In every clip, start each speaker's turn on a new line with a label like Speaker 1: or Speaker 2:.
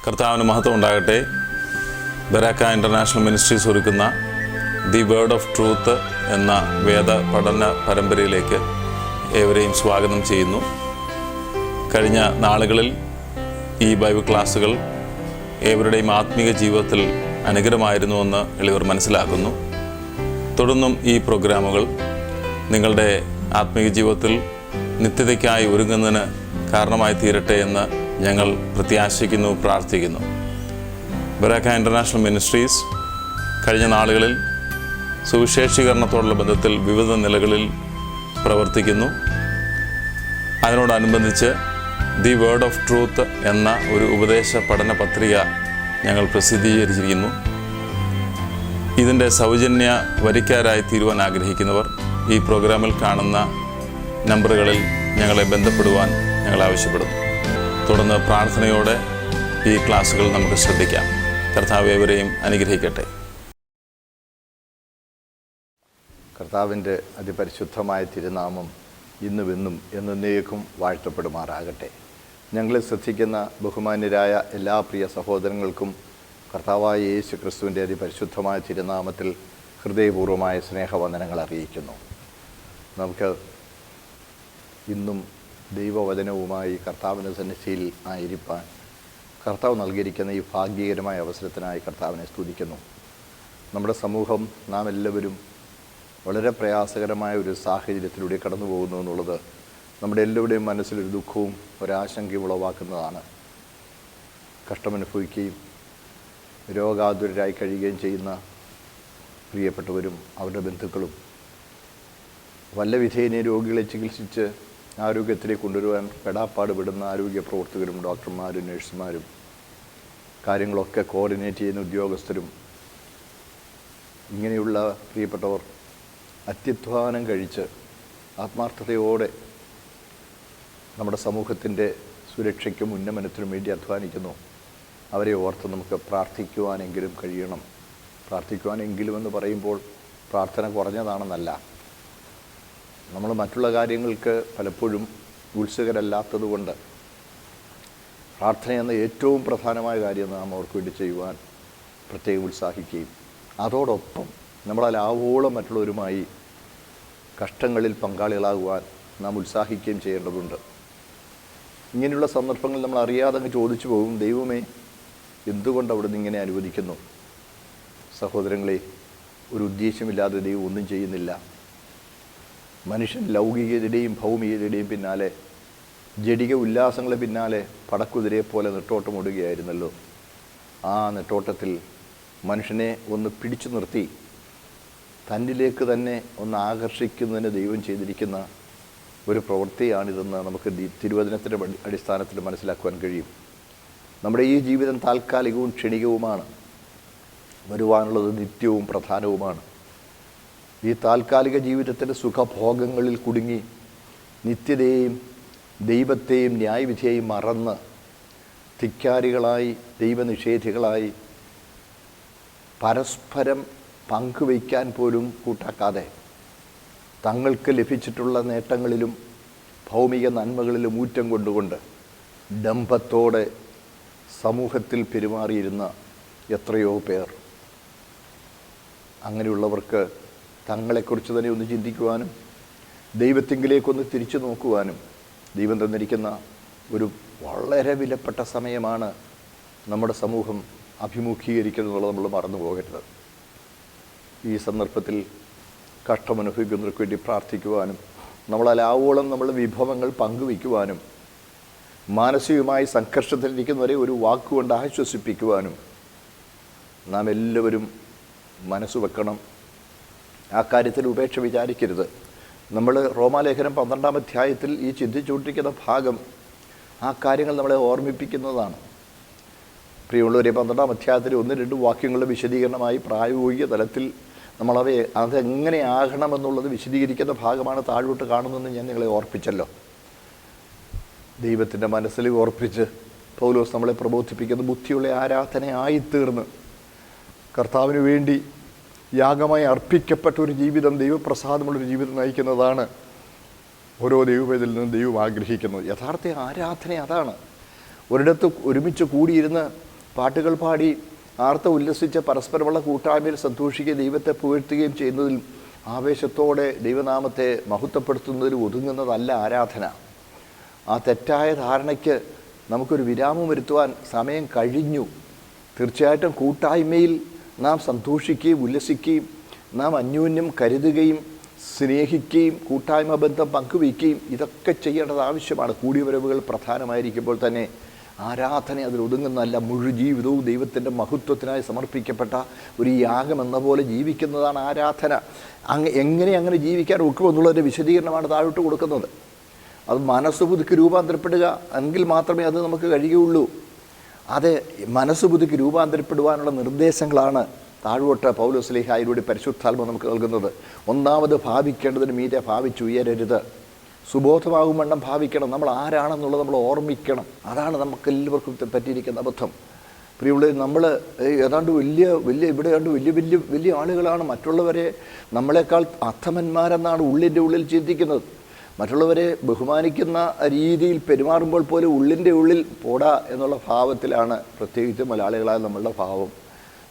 Speaker 1: കർത്താവിന് മഹത്വം ഉണ്ടാകട്ടെ. ബരാക്ക ഇൻ്റർനാഷണൽ മിനിസ്ട്രീസ് ഒരുക്കുന്ന ദി വേർഡ് ഓഫ് ട്രൂത്ത് എന്ന വേദ പഠന പരമ്പരയിലേക്ക് ഏവരെയും സ്വാഗതം ചെയ്യുന്നു. കഴിഞ്ഞ നാളുകളിൽ ഈ ബൈബിൾ ക്ലാസ്സുകൾ ഏവരുടെയും ആത്മീക ജീവിതത്തിൽ അനുഗ്രഹമായിരുന്നുവെന്ന് എളിയവർ മനസ്സിലാക്കുന്നു. തുടർന്നും ഈ പ്രോഗ്രാമുകൾ നിങ്ങളുടെ ആത്മീക ജീവിതത്തിൽ നിത്യതയ്ക്കായി ഒരുങ്ങുന്നതിന് കാരണമായി തീരട്ടെ എന്ന് ഞങ്ങൾ പ്രത്യാശിക്കുന്നു, പ്രാർത്ഥിക്കുന്നു. ബരാക്ക ഇൻ്റർനാഷണൽ മിനിസ്ട്രീസ് കഴിഞ്ഞ നാളുകളിൽ സുവിശേഷീകരണത്തോടുള്ള ബന്ധത്തിൽ വിവിധ നിലകളിൽ പ്രവർത്തിക്കുന്നു. അതിനോടനുബന്ധിച്ച് ദി വേർഡ് ഓഫ് ട്രൂത്ത് എന്ന ഒരു ഉപദേശ പഠന പത്രിക ഞങ്ങൾ പ്രസിദ്ധീകരിച്ചിരിക്കുന്നു. ഇതിൻ്റെ സൗജന്യ വരിക്കാരായി തീരുവാൻ ആഗ്രഹിക്കുന്നവർ ഈ പ്രോഗ്രാമിൽ കാണുന്ന നമ്പറുകളിൽ ഞങ്ങളെ ബന്ധപ്പെടുവാൻ ഞങ്ങൾ ആവശ്യപ്പെടുന്നു. തുടർന്ന് പ്രാർത്ഥനയോടെ ഈ ക്ലാസ്സുകൾ നമുക്ക് ശ്രദ്ധിക്കാം. കർത്താവ് ഏവരെയും അനുഗ്രഹിക്കട്ടെ.
Speaker 2: കർത്താവിൻ്റെ അതിപരിശുദ്ധമായ തിരുനാമം ഇന്നുമെന്നും എന്നേക്കും വാഴ്ത്തപ്പെടുമാറാകട്ടെ. ഞങ്ങളെ ശ്രദ്ധിക്കുന്ന ബഹുമാന്യരായ എല്ലാ പ്രിയ സഹോദരങ്ങൾക്കും കർത്താവായ യേശു ക്രിസ്തുവിൻ്റെ അതിപരിശുദ്ധമായ തിരുനാമത്തിൽ ഹൃദയപൂർവ്വമായ സ്നേഹവന്ദനങ്ങൾ അറിയിക്കുന്നു. നമുക്ക് ഇന്നും ദൈവവചനവുമായി കർത്താവിൻ്റെ സന്നിധിയിൽ ആയിരിക്കാൻ കർത്താവ് നൽകിയിരിക്കുന്ന ഈ ഭാഗ്യകരമായ അവസരത്തിനായി കർത്താവിനെ സ്തുതിക്കുന്നു. നമ്മുടെ സമൂഹം, നാം എല്ലാവരും വളരെ പ്രയാസകരമായ ഒരു സാഹചര്യത്തിലൂടെ കടന്നു പോകുന്നു എന്നുള്ളത് നമ്മുടെ എല്ലാവരുടെയും മനസ്സിലൊരു ദുഃഖവും ഒരാശങ്കയും ഉളവാക്കുന്നതാണ്. കഷ്ടമനുഭവിക്കുകയും രോഗാതുരരായി കഴിയുകയും ചെയ്യുന്ന പ്രിയപ്പെട്ടവരും അവരുടെ ബന്ധുക്കളും വല്ല വിധേയനെ രോഗികളെ ചികിത്സിച്ച് ആരോഗ്യത്തിലേക്ക് കൊണ്ടുവരുവാൻ പെടാപ്പാട് വിടുന്ന ആരോഗ്യ പ്രവർത്തകരും ഡോക്ടർമാരും നഴ്സുമാരും കാര്യങ്ങളൊക്കെ കോർഡിനേറ്റ് ചെയ്യുന്ന ഉദ്യോഗസ്ഥരും ഇങ്ങനെയുള്ള പ്രിയപ്പെട്ടവർ അത്യുത്ഥാനം കഴിച്ച് ആത്മാർത്ഥതയോടെ നമ്മുടെ സമൂഹത്തിൻ്റെ സുരക്ഷയ്ക്കും ഉന്നമനത്തിനും വേണ്ടി അധ്വാനിക്കുന്നു. അവരെ ഓർത്ത് നമുക്ക് പ്രാർത്ഥിക്കുവാനെങ്കിലും കഴിയണം. പ്രാർത്ഥിക്കുവാനെങ്കിലും എന്ന് പറയുമ്പോൾ പ്രാർത്ഥന കുറഞ്ഞതാണെന്നല്ല. നമ്മൾ മറ്റുള്ള കാര്യങ്ങൾക്ക് പലപ്പോഴും ഉത്സുകരല്ലാത്തതുകൊണ്ട് പ്രാർത്ഥന എന്ന ഏറ്റവും പ്രധാനമായ കാര്യം നാം അവർക്ക് വേണ്ടി ചെയ്യുവാൻ പ്രത്യേകം ഉത്സാഹിക്കുകയും അതോടൊപ്പം നമ്മളാവോളം മറ്റുള്ളവരുമായി കഷ്ടങ്ങളിൽ പങ്കാളികളാകുവാൻ നാം ഉത്സാഹിക്കുകയും ചെയ്യേണ്ടതുണ്ട്. ഇങ്ങനെയുള്ള സന്ദർഭങ്ങളിൽ നമ്മൾ അറിയാതെ അങ്ങ് ചോദിച്ചു പോകും, ദൈവമേ എന്തുകൊണ്ട് അവിടുന്ന് ഇങ്ങനെ അനുവദിക്കുന്നു? സഹോദരങ്ങളെ, ഒരു ഉദ്ദേശമില്ലാതെ ദൈവം ഒന്നും ചെയ്യുന്നില്ല. മനുഷ്യൻ ലൗകികതയുടെയും ഭൗമികതയുടെയും പിന്നാലെ, ജഡിക ഉല്ലാസങ്ങളെ പിന്നാലെ പടക്കുതിരയെ പോലെ നെട്ടോട്ടമോടുകയായിരുന്നല്ലോ. ആ നെട്ടോട്ടത്തിൽ മനുഷ്യനെ ഒന്ന് പിടിച്ചു നിർത്തി തന്നിലേക്ക് തന്നെ ഒന്ന് ആകർഷിക്കുന്നതിന് ദൈവം ചെയ്തിരിക്കുന്ന ഒരു പ്രവൃത്തിയാണിതെന്ന് നമുക്ക് തിരുവചനത്തിൻ്റെ അടിസ്ഥാനത്തിൽ മനസ്സിലാക്കുവാൻ കഴിയും. നമ്മുടെ ഈ ജീവിതം താൽക്കാലികവും ക്ഷണികവുമാണ്. വരുവാനുള്ളത് നിത്യവും പ്രധാനവുമാണ്. ഈ താൽക്കാലിക ജീവിതത്തിൻ്റെ സുഖഭോഗങ്ങളിൽ കുടുങ്ങി നിത്യതയെയും ദൈവത്തെയും ന്യായവിധിയെയും മറന്ന് ധിക്കാരികളായി ദൈവനിഷേധികളായി പരസ്പരം പങ്കുവയ്ക്കാൻ പോലും കൂട്ടാക്കാതെ തങ്ങൾക്ക് ലഭിച്ചിട്ടുള്ള നേട്ടങ്ങളിലും ഭൗമിക നന്മകളിലും ഊറ്റം കൊണ്ടുകൊണ്ട് ഡംഭത്തോടെ സമൂഹത്തിൽ പെരുമാറിയിരുന്ന എത്രയോ പേർ. അങ്ങനെയുള്ളവർക്ക് തങ്ങളെക്കുറിച്ച് തന്നെ ഒന്ന് ചിന്തിക്കുവാനും ദൈവത്തിങ്കിലേക്കൊന്ന് തിരിച്ചു നോക്കുവാനും ദൈവം തന്നിരിക്കുന്ന ഒരു വളരെ വിലപ്പെട്ട സമയമാണ് നമ്മുടെ സമൂഹം അഭിമുഖീകരിക്കുന്നത്. നമ്മൾ മറന്നു പോകരുത്. ഈ സന്ദർഭത്തിൽ കഷ്ടമനുഭവിക്കുന്നവർക്ക് വേണ്ടി പ്രാർത്ഥിക്കുവാനും നമ്മളാവോളം നമ്മുടെ വിഭവങ്ങൾ പങ്കുവയ്ക്കുവാനും മാനസികമായി സംഘർഷത്തിലിരിക്കുന്നവരെ ഒരു വാക്കുകൊണ്ട് ആശ്വസിപ്പിക്കുവാനും നാം എല്ലാവരും മനസ്സ് വെക്കണം. ആ കാര്യത്തിൽ ഉപേക്ഷ വിചാരിക്കരുത്. നമ്മൾ റോമാലേഖനം 12-ാം അധ്യായത്തിൽ ഈ ചിന്തിച്ചുകൊണ്ടിരിക്കുന്ന ഭാഗം ആ കാര്യങ്ങൾ നമ്മളെ ഓർമ്മിപ്പിക്കുന്നതാണ്. പ്രിയമുള്ളവരെ, 12-ാം അധ്യായത്തിൽ 1-2 വാക്യങ്ങളുടെ വിശദീകരണമായി പ്രായോഗിക തലത്തിൽ നമ്മളവയെ അതെങ്ങനെ ആകണമെന്നുള്ളത് വിശദീകരിക്കുന്ന ഭാഗമാണ് താഴോട്ട് കാണുന്നതെന്ന് ഞാൻ നിങ്ങളെ ഓർപ്പിച്ചല്ലോ. ദൈവത്തിൻ്റെ മനസ്സിൽ ഓർപ്പിച്ച് പൗലോസ് നമ്മളെ പ്രബോധിപ്പിക്കുന്ന ബുദ്ധിയുള്ള ആരാധനയായിത്തീർന്ന് കർത്താവിന് വേണ്ടി യാഗമായി അർപ്പിക്കപ്പെട്ട ഒരു ജീവിതം, ദൈവപ്രസാദമുള്ളൊരു ജീവിതം നയിക്കുന്നതാണ് ഓരോ ദൈവവേദിയിൽ നിന്നും ദൈവം ആഗ്രഹിക്കുന്നത്. യഥാർത്ഥ ആരാധന അതാണ്. ഒരിടത്ത് ഒരുമിച്ച് കൂടിയിരുന്ന് പാട്ടുകൾ പാടി ആർത്ത് ഉല്ലസിച്ച് പരസ്പരമുള്ള കൂട്ടായ്മയിൽ സന്തോഷിക്കുകയും ദൈവത്തെ പുകഴ്ത്തുകയും ചെയ്യുന്നതിൽ ആവേശത്തോടെ ദൈവനാമത്തെ മഹത്വപ്പെടുത്തുന്നതിൽ ഒതുങ്ങുന്നതല്ല ആരാധന. ആ തെറ്റായ ധാരണയ്ക്ക് നമുക്കൊരു വിരാമം വരുത്തുവാൻ സമയം കഴിഞ്ഞു. തീർച്ചയായിട്ടും കൂട്ടായ്മയിൽ നാം സന്തോഷിക്കുകയും ഉല്ലസിക്കുകയും നാം അന്യോന്യം കരുതുകയും സ്നേഹിക്കുകയും കൂട്ടായ്മ ബന്ധം പങ്കുവയ്ക്കുകയും ഇതൊക്കെ ചെയ്യേണ്ടത് ആവശ്യമാണ്. കൂടിവരവുകൾ പ്രധാനമായിരിക്കുമ്പോൾ തന്നെ ആരാധന അതിൽ ഒതുങ്ങുന്നതല്ല. മുഴുജീവിതവും ദൈവത്തിൻ്റെ മഹത്വത്തിനായി സമർപ്പിക്കപ്പെട്ട ഒരു യാഗം എന്ന പോലെ ജീവിക്കുന്നതാണ് ആരാധന. എങ്ങനെ അങ്ങനെ ജീവിക്കാൻ ഒക്കുമെന്നുള്ളതിൻ്റെ വിശദീകരണമാണ് താഴോട്ട് കൊടുക്കുന്നത്. അത് മനസ്സ് പുതുക്കി രൂപാന്തരപ്പെടുക എങ്കിൽ മാത്രമേ അത് നമുക്ക് കഴിയുകയുള്ളൂ. അത് മനസ്സ് പുതുക്കി രൂപാന്തരപ്പെടുവാനുള്ള നിർദ്ദേശങ്ങളാണ് താഴോട്ട് പൗലോസ്ലീഹായിലൂടെ പരിശുദ്ധാത്മ നമുക്ക് നൽകുന്നത്. ഒന്നാമത് ഭാവിക്കേണ്ടതിന് മീതെ ഭാവിച്ചുയരരുത്. സുബോധമാകും വണ്ണം ഭാവിക്കണം. നമ്മൾ ആരാണെന്നുള്ളത് നമ്മൾ ഓർമ്മിക്കണം. അതാണ് നമുക്ക് എല്ലാവർക്കും പറ്റിയിരിക്കുന്ന അബദ്ധം. പ്രിയമുള്ളവർ, നമ്മൾ ഏതാണ്ട് ഇവിടെ വലിയ ആളുകളാണ്. മറ്റുള്ളവരെ നമ്മളെക്കാൾ അധമന്മാരെന്നാണ് ഉള്ളിൽ ചിന്തിക്കുന്നത്. മറ്റുള്ളവരെ ബഹുമാനിക്കുന്ന രീതിയിൽ പെരുമാറുമ്പോൾ പോലും ഉള്ളിൻ്റെ ഉള്ളിൽ പോടാ എന്നുള്ള ഭാവത്തിലാണ് പ്രത്യേകിച്ച് മലയാളികളായ നമ്മളുടെ ഭാവം.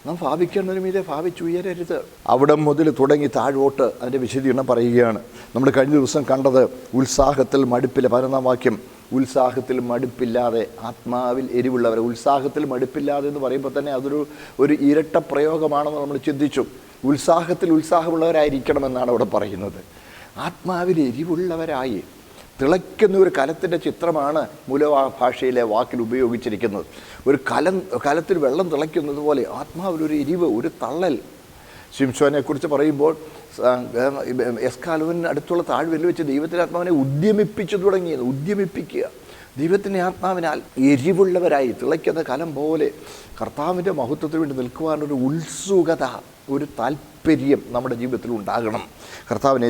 Speaker 2: നാം ഭാവിക്കേണ്ടതിന് മീതെ ഭാവിച്ചുയരരുത്. അവിടെ മുതൽ തുടങ്ങി താഴോട്ട് അതിൻ്റെ വിശദീകരണം പറയുകയാണ്. നമ്മൾ കഴിഞ്ഞ ദിവസം കണ്ടത് ഉത്സാഹത്തിൽ മടുപ്പില്ല. 11-ാം വാക്യം, ഉത്സാഹത്തിൽ മടുപ്പില്ലാതെ ആത്മാവിൽ എരിവുള്ളവർ. ഉത്സാഹത്തിൽ മടുപ്പില്ലാതെ എന്ന് പറയുമ്പോൾ തന്നെ അതൊരു ഇരട്ട പ്രയോഗമാണെന്ന് നമ്മൾ ചിന്തിച്ചു. ഉത്സാഹമുള്ളവരായിരിക്കണമെന്നാണ് അവിടെ പറയുന്നത്. ആത്മാവിൽ എരിവുള്ളവരായി തിളയ്ക്കുന്ന ഒരു കലത്തിൻ്റെ ചിത്രമാണ് മൂലഭാഷയിലെ വാക്കിൽ ഉപയോഗിച്ചിരിക്കുന്നത്. ഒരു കലത്തിൽ വെള്ളം തിളയ്ക്കുന്നത് പോലെ ആത്മാവിലൊരു എരിവ്, ഒരു തള്ളൽ. ശിംശോനെക്കുറിച്ച് പറയുമ്പോൾ എസ്കാലോവിന് അടുത്തുള്ള താഴ്വരയിൽ വെച്ച് ദൈവത്തിൻ്റെ ആത്മാവിനെ ഉദ്യമിപ്പിച്ചു തുടങ്ങിയത്. ഉദ്യമിപ്പിക്കുക, ദൈവത്തിൻ്റെ ആത്മാവിനാൽ എരിവുള്ളവരായി തിളയ്ക്കുന്ന കലം പോലെ കർത്താവിൻ്റെ മഹത്വത്തിന് വേണ്ടി നിൽക്കുവാനൊരു ഉത്സുകത, ഒരു താല്പര്യം നമ്മുടെ ജീവിതത്തിൽ ഉണ്ടാകണം. കർത്താവിനെ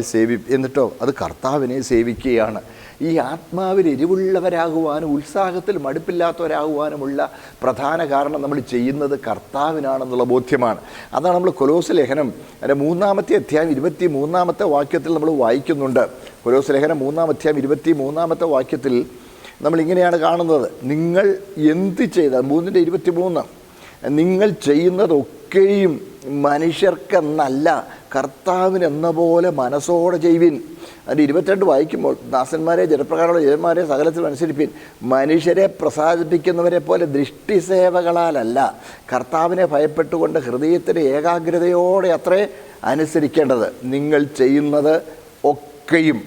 Speaker 2: എന്നിട്ടോ അത് കർത്താവിനെ സേവിക്കുകയാണ്. ഈ ആത്മാവിൽ എരിവുള്ളവരാകുവാനും ഉത്സാഹത്തിൽ മടുപ്പില്ലാത്തവരാകുവാനുമുള്ള പ്രധാന കാരണം നമ്മൾ ചെയ്യുന്നത് കർത്താവിനാണെന്നുള്ള ബോധ്യമാണ്. അതാണ് നമ്മൾ കൊലോസ് ലേഖനം 3-ാമത്തെ അധ്യായം 23-ാമത്തെ വാക്യത്തിൽ നമ്മൾ വായിക്കുന്നുണ്ട്. കൊലോസ് ലേഖനം 3-ാം അധ്യായം 23-ാമത്തെ വാക്യത്തിൽ നമ്മളിങ്ങനെയാണ് കാണുന്നത്. നിങ്ങൾ എന്ത് ചെയ്താൽ 3:23, നിങ്ങൾ ചെയ്യുന്നതൊക്കെയും മനുഷ്യർക്കെന്നല്ല കർത്താവിനെന്ന പോലെ മനസ്സോടെ ചെയ്യുവിൻ. അതിൻ്റെ 22 വായിക്കുമ്പോൾ, ദാസന്മാരെ ജനപ്രകാരമുള്ള ജനന്മാരെ സകലത്തിൽ അനുസരിപ്പിൻ, മനുഷ്യരെ പ്രസാദിപ്പിക്കുന്നവരെ പോലെ ദൃഷ്ടിസേവകളാലല്ല കർത്താവിനെ ഭയപ്പെട്ടുകൊണ്ട് ഹൃദയത്തിൻ്റെ ഏകാഗ്രതയോടെ അത്രേ അനുസരിക്കേണ്ടത്. നിങ്ങൾ ചെയ്യുന്നത് ഒക്കെയും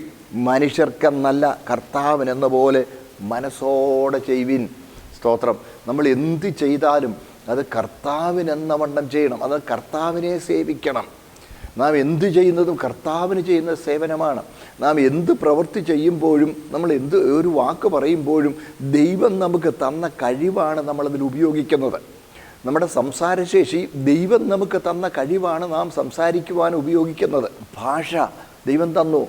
Speaker 2: മനുഷ്യർക്കെന്നല്ല കർത്താവിനെന്ന പോലെ മനസ്സോടെ ചെയ്യുവിൻ. സ്തോത്രം. നമ്മൾ എന്ത് ചെയ്താലും അത് കർത്താവിനെന്ന വണ്ണം ചെയ്യണം. അത് കർത്താവിനെ സേവിക്കണം. നാം എന്ത് ചെയ്യുന്നതും കർത്താവിന് ചെയ്യുന്ന സേവനമാണ്. നാം എന്ത് പ്രവൃത്തി ചെയ്യുമ്പോഴും, നമ്മൾ ഒരു വാക്ക് പറയുമ്പോഴും ദൈവം നമുക്ക് തന്ന കഴിവാണ് നമ്മളതിൽ ഉപയോഗിക്കുന്നത്. നമ്മുടെ സംസാരശേഷി ദൈവം നമുക്ക് തന്ന കഴിവാണ് നാം സംസാരിക്കുവാൻ ഉപയോഗിക്കുന്നത്. ഭാഷ ദൈവം തന്നു,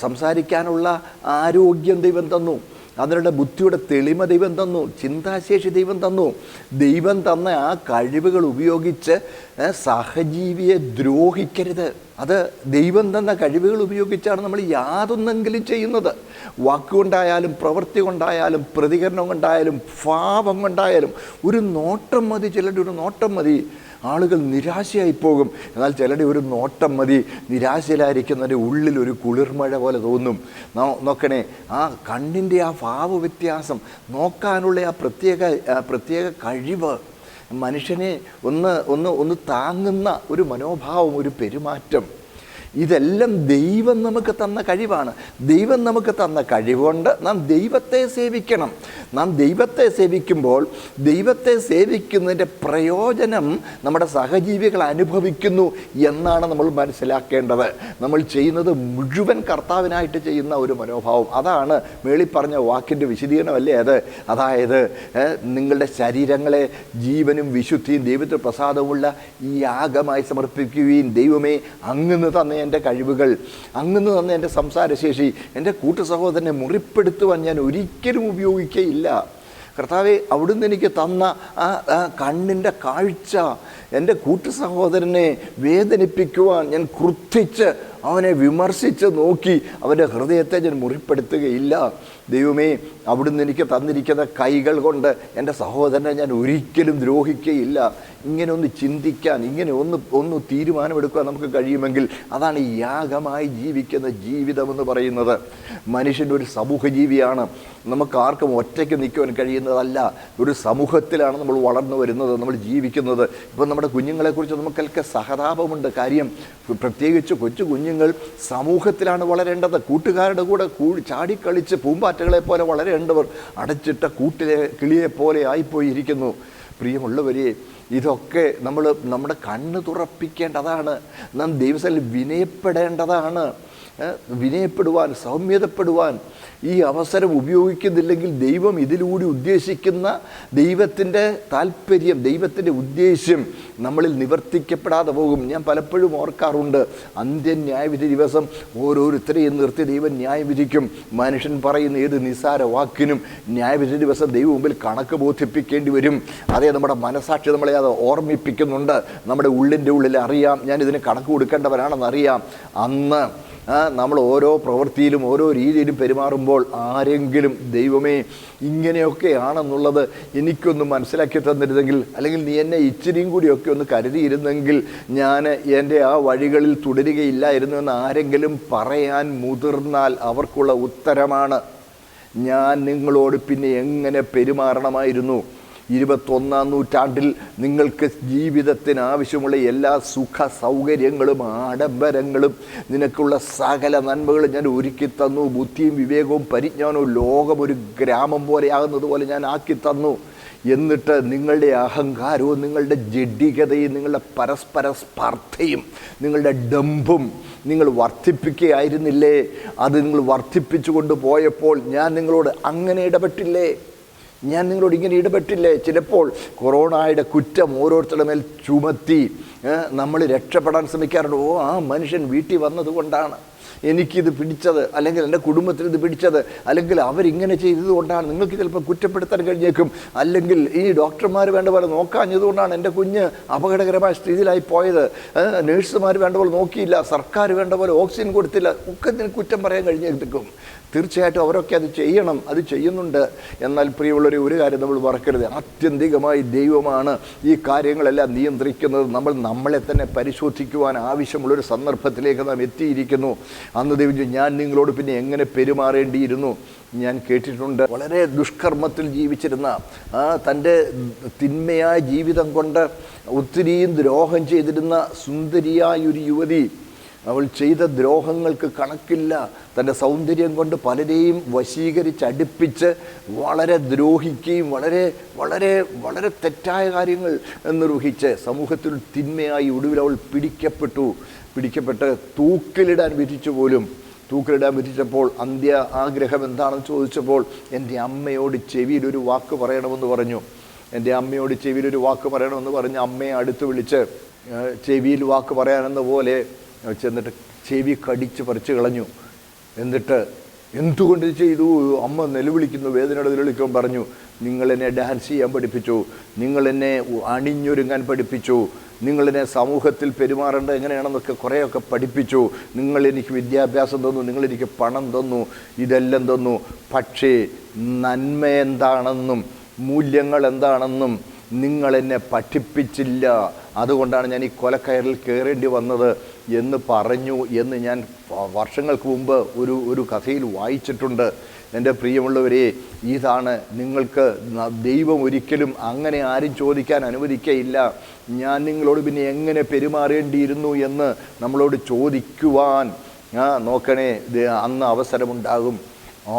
Speaker 2: സംസാരിക്കാനുള്ള ആരോഗ്യം ദൈവം തന്നു, അതിനുള്ള ബുദ്ധിയുടെ തെളിമ ദൈവം തന്നു, ചിന്താശേഷി ദൈവം തന്നു. ദൈവം തന്ന ആ കഴിവുകൾ ഉപയോഗിച്ച് സഹജീവിയെ ദ്രോഹിക്കരുത്. അത് ദൈവം തന്ന കഴിവുകൾ ഉപയോഗിച്ചാണ് നമ്മൾ യാതൊന്നെങ്കിലും ചെയ്യുന്നത്. വാക്കുകൊണ്ടായാലും പ്രവൃത്തി കൊണ്ടായാലും പ്രതികരണം കൊണ്ടായാലും ഭാവം കൊണ്ടായാലും. ഒരു നോട്ടം മതി, ചിലരുടെ ഒരു നോട്ടം മതി, ആളുകൾ നിരാശയായി പോകും. എന്നാൽ ചിലരുടെ ഒരു നോട്ടം മതി, നിരാശയിലായിരിക്കുന്നതിൻ്റെ ഉള്ളിൽ ഒരു കുളിർമഴ പോലെ തോന്നും. നോക്കണേ, ആ കണ്ണിൻ്റെ ആ ഭാവ വ്യത്യാസം, നോക്കാനുള്ള ആ പ്രത്യേക കഴിവ്, മനുഷ്യനെ ഒന്ന് താങ്ങുന്ന ഒരു മനോഭാവം, ഒരു പെരുമാറ്റം, ഇതെല്ലാം ദൈവം നമുക്ക് തന്ന കഴിവാണ്. ദൈവം നമുക്ക് തന്ന കഴിവുകൊണ്ട് നാം ദൈവത്തെ സേവിക്കണം. നാം ദൈവത്തെ സേവിക്കുമ്പോൾ ദൈവത്തെ സേവിക്കുന്നതിൻ്റെ പ്രയോജനം നമ്മുടെ സഹജീവികൾ അനുഭവിക്കുന്നു എന്നാണ് നമ്മൾ മനസ്സിലാക്കേണ്ടത്. നമ്മൾ ചെയ്യുന്നത് മുഴുവൻ കർത്താവിനായിട്ട് ചെയ്യുന്ന ഒരു മനോഭാവം. അതാണ് മേളി പറഞ്ഞ വാക്കിൻ്റെ വിശദീകരണമല്ലേ അത്. അതായത് നിങ്ങളുടെ ശരീരങ്ങളെ ജീവനും വിശുദ്ധിയും ദൈവത്തിന് പ്രസാദവുമുള്ള ഈ യാഗമായി സമർപ്പിക്കുകയും, ദൈവമേ അങ്ങ് തന്നെ എൻ്റെ കഴിവുകൾ, അങ്ങ് തന്നെ എൻ്റെ സംസാരശേഷി, എൻ്റെ കൂട്ടു സഹോദരനെ മുറിപ്പെടുത്തുവാൻ ഞാൻ ഒരിക്കലും ഉപയോഗിക്കുകയില്ല. കർത്താവെ, അവിടുന്ന് എനിക്ക് തന്ന ആ കണ്ണിൻ്റെ കാഴ്ച എൻ്റെ കൂട്ടു സഹോദരനെ വേദനിപ്പിക്കുവാൻ ഞാൻ ക്രുദ്ധിച്ച് അവനെ വിമർശിച്ച് നോക്കി അവൻ്റെ ഹൃദയത്തെ ഞാൻ മുറിപ്പെടുത്തുകയില്ല. ദൈവമേ, അവിടുന്ന് എനിക്ക് തന്നിരിക്കുന്ന കൈകൾ കൊണ്ട് എൻ്റെ സഹോദരനെ ഞാൻ ഒരിക്കലും ദ്രോഹിക്കുകയില്ല. ഇങ്ങനെ ഒന്ന് ചിന്തിക്കാൻ, ഇങ്ങനെ ഒന്ന് തീരുമാനമെടുക്കാൻ നമുക്ക് കഴിയുമെങ്കിൽ അതാണ് ഈ യാഗമായി ജീവിക്കുന്ന ജീവിതമെന്ന് പറയുന്നത്. മനുഷ്യൻ്റെ ഒരു സമൂഹ ജീവിയാണ്. നമുക്ക് ആർക്കും ഒറ്റയ്ക്ക് നിൽക്കുവാൻ കഴിയുന്നതല്ല. ഒരു സമൂഹത്തിലാണ് നമ്മൾ വളർന്നു വരുന്നത്, നമ്മൾ ജീവിക്കുന്നത്. ഇപ്പം നമ്മുടെ കുഞ്ഞുങ്ങളെക്കുറിച്ച് നമുക്കൊക്കെ സഹതാപമുണ്ട്. കാര്യം പ്രത്യേകിച്ച് കൊച്ചു കുഞ്ഞുങ്ങൾ സമൂഹത്തിലാണ് വളരേണ്ടത്. കൂട്ടുകാരുടെ കൂടെ ചാടിക്കളിച്ച് പൂമ്പാറ്റകളെ പോലെ വളരേണ്ടവർ അടച്ചിട്ട കൂട്ടിലെ കിളിയെ പോലെ ആയിപ്പോയിരിക്കുന്നു. പ്രിയമുള്ളവരെ, ഇതൊക്കെ നമ്മുടെ കണ്ണ് തുറപ്പിക്കേണ്ടതാണ്. നാം ദൈവസന്നിധിയിൽ വിനയപ്പെടേണ്ടതാണ്. വിനയപ്പെടുവാൻ, സൗമ്യതപ്പെടുവാൻ ഈ അവസരം ഉപയോഗിക്കുന്നില്ലെങ്കിൽ ദൈവം ഇതിലൂടെ ഉദ്ദേശിക്കുന്ന ദൈവത്തിൻ്റെ താല്പര്യം, ദൈവത്തിൻ്റെ ഉദ്ദേശ്യം നമ്മളിൽ നിവർത്തിക്കപ്പെടാതെ പോകും. ഞാൻ പലപ്പോഴും ഓർക്കാറുണ്ട്, അന്ത്യന്യായവിധി ദിവസം ഓരോരുത്തരെയും നിർത്തി ദൈവം ന്യായം വിധിക്കും. മനുഷ്യൻ പറയുന്ന ഏത് നിസ്സാര വാക്കിനും ന്യായവിധി ദിവസം ദൈവം മുമ്പിൽ കണക്ക് ബോധിപ്പിക്കേണ്ടി വരും. അതേ, നമ്മുടെ മനസാക്ഷി നമ്മളെ അത് ഓർമ്മിപ്പിക്കുന്നുണ്ട്. നമ്മുടെ ഉള്ളിൻ്റെ ഉള്ളിൽ അറിയാം, ഞാനിതിന് കണക്ക് കൊടുക്കേണ്ടവരാണെന്നറിയാം. അന്ന് നമ്മൾ ഓരോ പ്രവൃത്തിയിലും ഓരോ രീതിയിലും പെരുമാറുമ്പോൾ ആരെങ്കിലും ദൈവമേ ഇങ്ങനെയൊക്കെയാണെന്നുള്ളത് എനിക്കൊന്ന് മനസ്സിലാക്കി തന്നിരുന്നെങ്കിൽ, അല്ലെങ്കിൽ നീ എന്നെ ഇച്ചിരിയും കൂടിയൊക്കെ ഒന്ന് കരുതിയിരുന്നെങ്കിൽ ഞാൻ എൻ്റെ ആ വഴികളിൽ തുടരുകയില്ലായിരുന്നു എന്ന് ആരെങ്കിലും പറയാൻ മുതിർന്നാൽ അവർക്കുള്ള ഉത്തരമാണ്, ഞാൻ നിങ്ങളോട് പിന്നെ എങ്ങനെ പെരുമാറണമായിരുന്നു? 21-ാം നൂറ്റാണ്ടിൽ നിങ്ങൾക്ക് ജീവിതത്തിന് ആവശ്യമുള്ള എല്ലാ സുഖ സൗകര്യങ്ങളും ആഡംബരങ്ങളും നിനക്കുള്ള സകല നന്മകളും ഞാൻ ഒരുക്കി തന്നു. ബുദ്ധിയും വിവേകവും പരിജ്ഞാനവും ലോകം ഒരു ഗ്രാമം പോലെ ആകുന്നത് പോലെ ഞാൻ ആക്കി തന്നു. എന്നിട്ട് നിങ്ങളുടെ അഹങ്കാരവും നിങ്ങളുടെ ജഡികതയും നിങ്ങളുടെ പരസ്പര സ്പർദ്ധയും നിങ്ങളുടെ ഡംഭും നിങ്ങൾ വർദ്ധിപ്പിക്കുകയായിരുന്നില്ലേ? അത് നിങ്ങൾ വർദ്ധിപ്പിച്ചു കൊണ്ട് പോയപ്പോൾ ഞാൻ നിങ്ങളോട് അങ്ങനെ ഇടപെട്ടില്ലേ? ഞാൻ നിങ്ങളോട് ഇങ്ങനെ ഇടപെട്ടില്ലേ? ചിലപ്പോൾ കൊറോണയുടെ കുറ്റം ഓരോരുത്തരുടെ മേൽ ചുമത്തി നമ്മൾ രക്ഷപ്പെടാൻ ശ്രമിക്കാറുണ്ട്. ആ മനുഷ്യൻ വീട്ടിൽ വന്നതുകൊണ്ടാണ് എനിക്കിത് പിടിച്ചത്, അല്ലെങ്കിൽ എൻ്റെ കുടുംബത്തിന് ഇത് പിടിച്ചത്, അല്ലെങ്കിൽ അവരിങ്ങനെ ചെയ്തതുകൊണ്ടാണ്. നിങ്ങൾക്ക് ചിലപ്പോൾ കുറ്റപ്പെടുത്താൻ കഴിഞ്ഞേക്കും. അല്ലെങ്കിൽ ഈ ഡോക്ടർമാർ വേണ്ട പോലെ നോക്കാഞ്ഞതുകൊണ്ടാണ് എൻ്റെ കുഞ്ഞ് അപകടകരമായ സ്ഥിതിയിലായി പോയത്. നേഴ്സുമാർ വേണ്ട പോലെ നോക്കിയില്ല, സർക്കാർ വേണ്ട പോലെ ഓക്സിജൻ കൊടുത്തില്ല, ഒക്കെ ഇതിന് കുറ്റം പറയാൻ കഴിഞ്ഞേക്കും. തീർച്ചയായിട്ടും അവരൊക്കെ അത് ചെയ്യണം, അത് ചെയ്യുന്നുണ്ട്. എന്നാൽ പ്രിയമുള്ളവരെ, ഒരു കാര്യം നമ്മൾ മറക്കരുത്, ആത്യന്തികമായി ദൈവമാണ് ഈ കാര്യങ്ങളെല്ലാം നിയന്ത്രിക്കുന്നത്. നമ്മളെ തന്നെ പരിശോധിക്കുവാൻ ആവശ്യമുള്ളൊരു സന്ദർഭത്തിലേക്ക് നാം എത്തിയിരിക്കുന്നു. അന്ന് ദൈവം ഞാൻ നിങ്ങളോട് പിന്നെ എങ്ങനെ പെരുമാറേണ്ടിയിരുന്നു? ഞാൻ കേട്ടിട്ടുണ്ട്, വളരെ ദുഷ്കർമ്മത്തിൽ ജീവിച്ചിരുന്ന തൻ്റെ തിന്മയായ ജീവിതം കൊണ്ട് ഒത്തിരിയും ദ്രോഹം ചെയ്തിരുന്ന സുന്ദരിയായൊരു യുവതി, അവൾ ചെയ്ത ദ്രോഹങ്ങൾക്ക് കണക്കില്ല. തൻ്റെ സൗന്ദര്യം കൊണ്ട് പലരെയും വശീകരിച്ചടുപ്പിച്ച് വളരെ ദ്രോഹിക്കുകയും വളരെ വളരെ വളരെ തെറ്റായ കാര്യങ്ങൾ നിർവഹിച്ച് സമൂഹത്തിൽ തിന്മയായി ഒടുവിൽ അവൾ പിടിക്കപ്പെട്ട് തൂക്കിലിടാൻ വിധിച്ചു പോലും. തൂക്കിലിടാൻ വിധിച്ചപ്പോൾ അന്ത്യ ആഗ്രഹം എന്താണെന്ന് ചോദിച്ചപ്പോൾ എൻ്റെ അമ്മയോട് ചെവിയിലൊരു വാക്ക് പറയണമെന്ന് പറഞ്ഞു. എൻ്റെ അമ്മയോട് ചെവിയിലൊരു വാക്ക് പറയണമെന്ന് പറഞ്ഞ് അമ്മയെ അടുത്ത് വിളിച്ച് ചെവിയിൽ വാക്ക് പറയാനെന്ന പോലെ ചെന്നിട്ട് ചെവി കടിച്ച് പറിച്ച് കളഞ്ഞു. എന്നിട്ട് എന്തുകൊണ്ട് ചെയ്തു? അമ്മ നിലവിളിക്കുന്നു, വേദനയോടെ നിലവിളിക്കുമ്പോൾ പറഞ്ഞു, നിങ്ങളെന്നെ ഡാൻസ് ചെയ്യാൻ പഠിപ്പിച്ചു, നിങ്ങളെന്നെ അണിഞ്ഞൊരുങ്ങാൻ പഠിപ്പിച്ചു, നിങ്ങളെന്നെ സമൂഹത്തിൽ പെരുമാറേണ്ടത് എങ്ങനെയാണെന്നൊക്കെ കുറേയൊക്കെ പഠിപ്പിച്ചു, നിങ്ങളെനിക്ക് വിദ്യാഭ്യാസം തന്നു, നിങ്ങളെനിക്ക് പണം തന്നു, ഇതെല്ലാം തന്നു. പക്ഷേ നന്മ എന്താണെന്നും മൂല്യങ്ങൾ എന്താണെന്നും നിങ്ങളെന്നെ പഠിപ്പിച്ചില്ല. അതുകൊണ്ടാണ് ഞാൻ ഈ കൊലക്കയറിൽ കയറേണ്ടി വന്നത് എന്ന് പറഞ്ഞു എന്ന് ഞാൻ വർഷങ്ങൾക്ക് മുമ്പ് ഒരു കഥയിൽ വായിച്ചിട്ടുണ്ട്. എൻ്റെ പ്രിയമുള്ളവരെ, ഇതാണ് നിങ്ങൾക്ക് ദൈവം ഒരിക്കലും അങ്ങനെ ആരും ചോദിക്കാൻ അനുവദിക്കയില്ല. ഞാൻ നിങ്ങളോട് പിന്നെ എങ്ങനെ പെരുമാറേണ്ടിയിരുന്നു എന്ന് നമ്മളോട് ചോദിക്കുവാൻ നോക്കണേ, അന്ന് അവസരമുണ്ടാകും.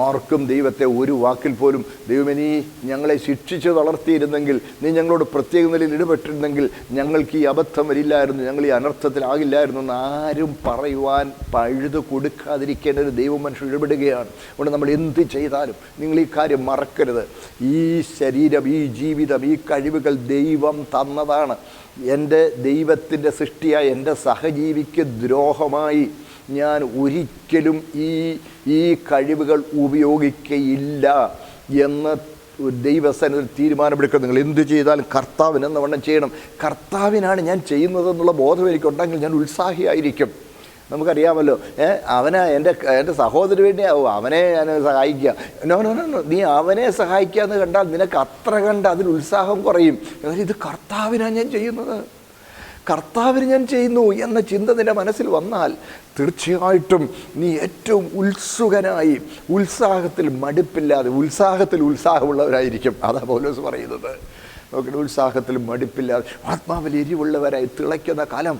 Speaker 2: ആർക്കും ദൈവത്തെ ഒരു വാക്കിൽ പോലും ദൈവമേ നീ ഞങ്ങളെ ശിക്ഷിച്ച് വളർത്തിയിരുന്നെങ്കിൽ, നീ ഞങ്ങളോട് പ്രത്യേക നിലയിൽ ഇടപെട്ടിരുന്നെങ്കിൽ ഞങ്ങൾക്ക് ഈ അബദ്ധം വരില്ലായിരുന്നു, ഞങ്ങൾ ഈ അനർത്ഥത്തിലാകില്ലായിരുന്നു എന്ന് ആരും പറയുവാൻ പഴുത് കൊടുക്കാതിരിക്കേണ്ട ഒരു ദൈവമനുഷ്യൻ ഇടപെടുകയാണ്. അതുകൊണ്ട് നമ്മൾ എന്ത് ചെയ്താലും നിങ്ങൾ ഈ കാര്യം മറക്കരുത്. ഈ ശരീരം, ഈ ജീവിതം, ഈ കഴിവുകൾ ദൈവം തന്നതാണ്. എൻ്റെ ദൈവത്തിൻ്റെ സൃഷ്ടിയായ എൻ്റെ സഹജീവിക്ക് ദ്രോഹമായി ഞാൻ ഒരിക്കലും ഈ കഴിവുകൾ ഉപയോഗിക്കയില്ല എന്ന് ദൈവസന്നിധിയിൽ തീരുമാനമെടുക്കുക. നിങ്ങൾ എന്ത് ചെയ്താലും കർത്താവിനെന്ന വണ്ണം ചെയ്യണം. കർത്താവിനാണ് ഞാൻ ചെയ്യുന്നതെന്നുള്ള ബോധം എനിക്കുണ്ടെങ്കിൽ ഞാൻ ഉത്സാഹിയായിരിക്കും. നമുക്കറിയാമല്ലോ, എൻ്റെ സഹോദരന് വേണ്ടിയാവും അവനെ ഞാൻ സഹായിക്കുക. നോ നോ നോ, നീ അവനെ സഹായിക്കുക എന്ന് കണ്ടാൽ നിനക്ക് അത്ര കണ്ട് അതിൽ ഉത്സാഹം കുറയും. എന്നാൽ ഇത് കർത്താവിനാണ് ഞാൻ ചെയ്യുന്നത്, കർത്താവിന് ഞാൻ ചെയ്യുന്നു എന്ന ചിന്ത നിൻ്റെ മനസ്സിൽ വന്നാൽ തീർച്ചയായിട്ടും നീ ഏറ്റവും ഉത്സുകനായി, ഉത്സാഹത്തിൽ മടുപ്പില്ലാതെ, ഉത്സാഹത്തിൽ ഉത്സാഹമുള്ളവരായിരിക്കും. അതാ പൗലോസ് പറയുന്നത്. നോക്കട്ടെ, ഉത്സാഹത്തിൽ മടുപ്പില്ലാതെ ആത്മാവിൽ എരിവുള്ളവരായി തിളയ്ക്കുന്ന കലം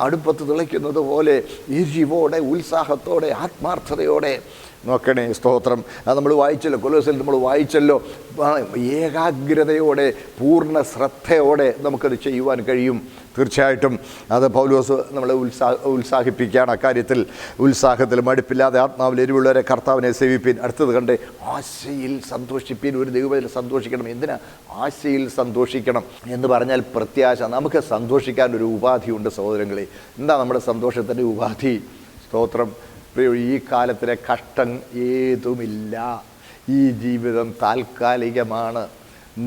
Speaker 2: അടുപ്പത്ത് തിളയ്ക്കുന്നത് പോലെ എരിവോടെ, ഉത്സാഹത്തോടെ, ആത്മാർത്ഥതയോടെ. നോക്കണേ, സ്തോത്രം. അത് നമ്മൾ വായിച്ചല്ലോ, കൊലോസിൽ നമ്മൾ വായിച്ചല്ലോ. ഏകാഗ്രതയോടെ, പൂർണ്ണ ശ്രദ്ധയോടെ നമുക്കത് ചെയ്യുവാൻ കഴിയും. തീർച്ചയായിട്ടും അത് പൗലോസ് നമ്മളെ ഉത്സാഹിപ്പിക്കുകയാണ് അക്കാര്യത്തിൽ. ഉത്സാഹത്തിൽ മടുപ്പില്ലാതെ ആത്മാവിൽ എരിവുള്ളവരെ കർത്താവിനെ സേവിപ്പീൻ. അടുത്തത് കണ്ടേ, ആശയിൽ സന്തോഷിപ്പീൻ. ഒരു ദൈവത്തിൽ സന്തോഷിക്കണം. എന്തിനാ ആശയിൽ സന്തോഷിക്കണം എന്ന് പറഞ്ഞാൽ പ്രത്യാശ. നമുക്ക് സന്തോഷിക്കാൻ ഒരു ഉപാധിയുണ്ട് സഹോദരങ്ങളെ. എന്താ നമ്മുടെ സന്തോഷത്തിൻ്റെ ഉപാധി? സ്തോത്രം. ഈ കാലത്തിലെ കഷ്ടം ഏതുമില്ല. ഈ ജീവിതം താൽക്കാലികമാണ്,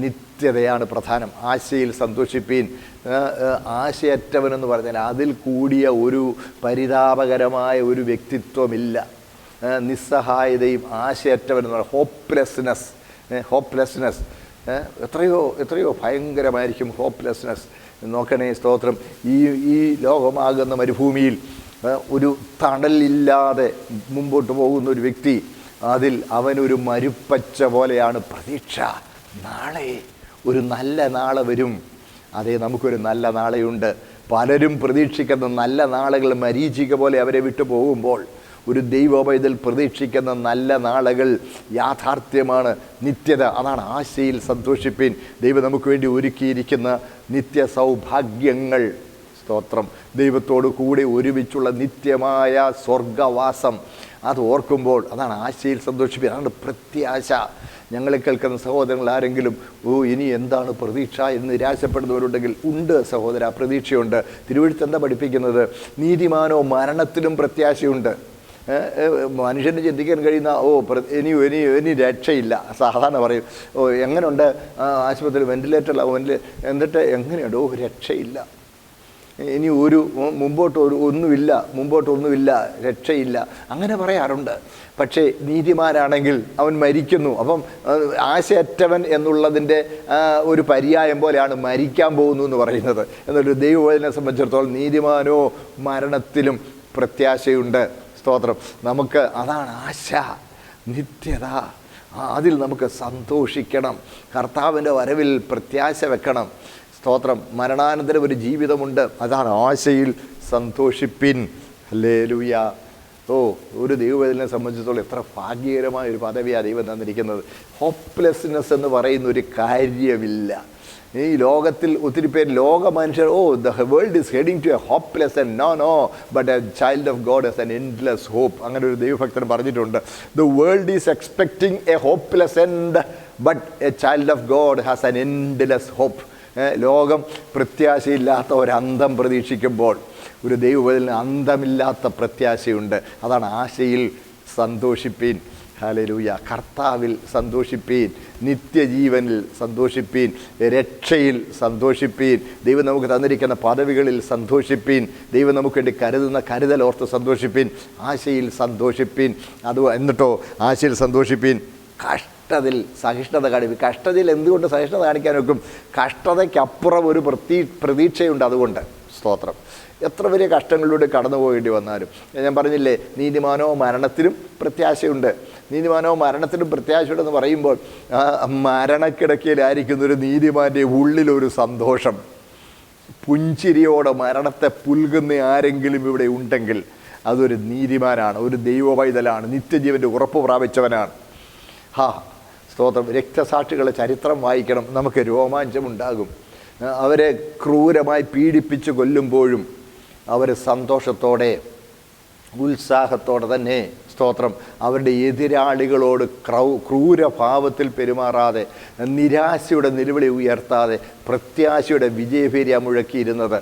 Speaker 2: നിത്യതയാണ് പ്രധാനം. ആശയിൽ സന്തോഷിപ്പീൻ. ആശയറ്റവനെന്ന് പറഞ്ഞാൽ അതിൽ കൂടിയ ഒരു പരിതാപകരമായ ഒരു വ്യക്തിത്വമില്ല. നിസ്സഹായതയും ആശയറ്റവനെന്ന് പറഞ്ഞാൽ ഹോപ്പ്ലെസ്നെസ് എത്രയോ ഭയങ്കരമായിരിക്കും ഹോപ്പ്ലെസ്നെസ്. നോക്കണേ, സ്തോത്രം. ഈ ലോകമാകുന്ന മരുഭൂമിയിൽ ഒരു തണലില്ലാതെ മുമ്പോട്ട് പോകുന്ന ഒരു വ്യക്തി, അതിൽ അവനൊരു മരുപ്പച്ച പോലെയാണ് പ്രതീക്ഷ. നാളെ ഒരു നല്ല നാളെ വരും. അതേ, നമുക്കൊരു നല്ല നാളെയുണ്ട്. പലരും പ്രതീക്ഷിക്കുന്ന നല്ല നാളുകൾ മരീചിക പോലെ അവരെ വിട്ടു പോകുമ്പോൾ, ഒരു ദൈവപൈതൽ പ്രതീക്ഷിക്കുന്ന നല്ല നാളുകൾ യാഥാർത്ഥ്യമാണ്, നിത്യത. അതാണ് ആശയിൽ സന്തോഷിപ്പീൻ. ദൈവം നമുക്ക് വേണ്ടി ഒരുക്കിയിരിക്കുന്ന നിത്യ സൗഭാഗ്യങ്ങൾ. സ്തോത്രം. ദൈവത്തോടു കൂടി ഒരുമിച്ചുള്ള നിത്യമായ സ്വർഗവാസം, അത് ഓർക്കുമ്പോൾ അതാണ് ആശയിൽ സന്തോഷിപ്പീൻ. അതാണ് പ്രത്യാശ. ഞങ്ങളെ കേൾക്കുന്ന സഹോദരങ്ങൾ ആരെങ്കിലും ഇനി എന്താണ് പ്രതീക്ഷ എന്ന് നിരാശപ്പെടുന്നവരുണ്ടെങ്കിൽ, ഉണ്ട് സഹോദര, പ്രതീക്ഷയുണ്ട്. തിരുവെഴുത്ത് എന്താ പഠിപ്പിക്കുന്നത്? നീതിമാനോ മരണത്തിലും പ്രത്യാശയുണ്ട്. മനുഷ്യന് ചിന്തിക്കാൻ കഴിയുന്ന ഇനി രക്ഷയില്ല. സാധാരണ പറയും, എങ്ങനെയുണ്ട് ആശുപത്രി, വെന്റിലേറ്ററിലാവും, എന്നിട്ട് എങ്ങനെയുണ്ട്? രക്ഷയില്ല, ഇനി മുമ്പോട്ടൊന്നുമില്ല, രക്ഷയില്ല, അങ്ങനെ പറയാറുണ്ട്. പക്ഷേ നീതിമാനാണെങ്കിൽ അവൻ മരിക്കുന്നു. അപ്പം ആശയറ്റവൻ എന്നുള്ളതിൻ്റെ ഒരു പര്യായം പോലെയാണ് മരിക്കാൻ പോകുന്നു എന്ന് പറയുന്നത്. എന്നൊരു ദൈവവചനെ സംബന്ധിച്ചിടത്തോളം നീതിമാനോ മരണത്തിലും പ്രത്യാശയുണ്ട്. സ്തോത്രം. നമുക്ക് അതാണ് ആശ, നിത്യത. അതിൽ നമുക്ക് സന്തോഷിക്കണം. കർത്താവിൻ്റെ വരവിൽ പ്രത്യാശ വെക്കണം. സ്തോത്രം. മരണാനന്തരം ഒരു ജീവിതമുണ്ട്. അതാണ് ആശയിൽ സന്തോഷിപ്പിൻ. ഹല്ലേലൂയ. ഒരു ദൈവവേദനെ സംബന്ധിച്ചിടത്തോളം എത്ര ഭാഗ്യകരമായ ഒരു പദവിയാണ് ദൈവം തന്നിരിക്കുന്നത്. ഹോപ്പ്ലെസ്നെസ് എന്ന് പറയുന്ന ഒരു കാര്യമില്ല. ഈ ലോകത്തിൽ ഒത്തിരി പേര്, ലോക മനുഷ്യർ, the world is heading to a hopeless end. No but a child of God has an endless hope. അങ്ങനെ ഒരു ദൈവഭക്തൻ പറഞ്ഞിട്ടുണ്ട്. The world is expecting a hopeless end, but a child of God has an endless hope. ലോകം പ്രത്യാശയില്ലാത്ത ഒരന്തം പ്രതീക്ഷിക്കുമ്പോൾ, ഒരു ദൈവവേദന അന്തമില്ലാത്ത പ്രത്യാശയുണ്ട്. അതാണ് ആശയിൽ സന്തോഷിപ്പീൻ. Hallelujah. കർത്താവിൽ സന്തോഷിപ്പീൻ, നിത്യജീവനിൽ സന്തോഷിപ്പീൻ, രക്ഷയിൽ സന്തോഷിപ്പീൻ, ദൈവം നമുക്ക് തന്നിരിക്കുന്ന പദവികളിൽ സന്തോഷിപ്പീൻ, ദൈവം നമുക്ക് വേണ്ടി കരുതുന്ന കരുതൽ ഓർത്ത് സന്തോഷിപ്പീൻ, ആശയിൽ സന്തോഷിപ്പീൻ. എന്നിട്ടോ ആശയിൽ സന്തോഷിപ്പീൻ. കഷ്ടതയിൽ സഹിഷ്ണുത കാണിക്കും. കഷ്ടതയിൽ എന്തുകൊണ്ട് സഹിഷ്ണുത കാണിക്കാൻ വെക്കും? കഷ്ടതയ്ക്കപ്പുറം ഒരു പ്രതീക്ഷയുണ്ട്. അതുകൊണ്ട് സ്തോത്രം. എത്ര വലിയ കഷ്ടങ്ങളിലൂടെ കടന്നു പോകേണ്ടി വന്നാലും, ഞാൻ പറഞ്ഞില്ലേ, നീതിമാനോ മരണത്തിലും പ്രത്യാശയുണ്ട്. നീതിമാനോ മരണത്തിലും പ്രത്യാശയുണ്ടെന്ന് പറയുമ്പോൾ, മരണക്കിടക്കയിലായിരിക്കുന്ന ഒരു നീതിമാൻ്റെ ഉള്ളിലൊരു സന്തോഷം, പുഞ്ചിരിയോടെ മരണത്തെ പുൽകുന്ന ആരെങ്കിലും ഇവിടെ ഉണ്ടെങ്കിൽ അതൊരു നീതിമാനാണ്, ഒരു ദൈവപൈതലാണ്, നിത്യജീവൻ്റെ ഉറപ്പ് പ്രാപിച്ചവനാണ്. സ്തോത്രം. രക്തസാക്ഷികളുടെ ചരിത്രം വായിക്കണം, നമുക്ക് രോമാഞ്ചമുണ്ടാകും. അവരെ ക്രൂരമായി പീഡിപ്പിച്ച് കൊല്ലുമ്പോഴും അവർ സന്തോഷത്തോടെ, ഉത്സാഹത്തോടെ തന്നെ, സ്തോത്രം, അവരുടെ എതിരാളികളോട് ക്രൂരഭാവത്തിൽ പെരുമാറാതെ, നിരാശയുടെ നിലവിളി ഉയർത്താതെ, പ്രത്യാശയുടെ വിജയഭേരിയ മുഴക്കിയിരുന്നത്.